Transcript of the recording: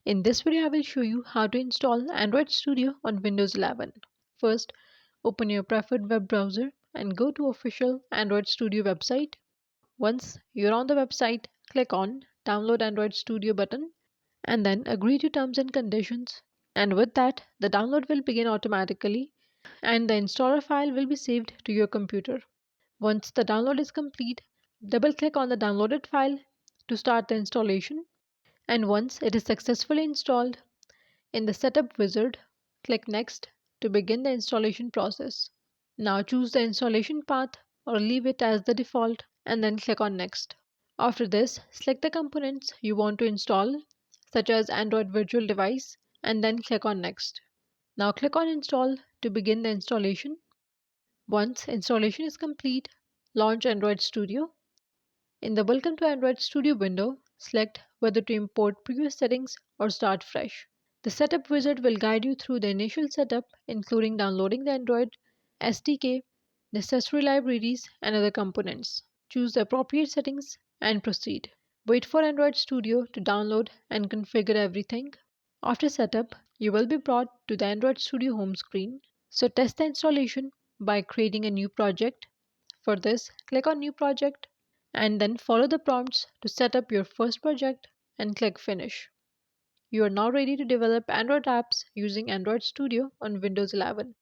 In this video, I will show you how to install Android Studio on Windows 11. First, open your preferred web browser and go to official Android Studio website. Once you're on the website, click on Download Android Studio button and then agree to terms and conditions. And with that, the download will begin automatically and the installer file will be saved to your computer. Once the download is complete, double click on the downloaded file to start the installation. And once it is successfully installed, in the Setup wizard, click Next to begin the installation process. Now choose the installation path or leave it as the default and then click on Next. After this, select the components you want to install, such as Android Virtual Device, and then click on Next. Now click on Install to begin the installation. Once installation is complete, launch Android Studio. In the Welcome to Android Studio window, select whether to import previous settings or start fresh. The Setup wizard will guide you through the initial setup, including downloading the Android SDK, necessary libraries, and other components. Choose the appropriate settings and proceed. Wait for Android Studio to download and configure everything. After setup, you will be brought to the Android Studio home screen. So test the installation by creating a new project. For this, click on New Project and then follow the prompts to set up your first project and click Finish. You are now ready to develop Android apps using Android Studio on Windows 11.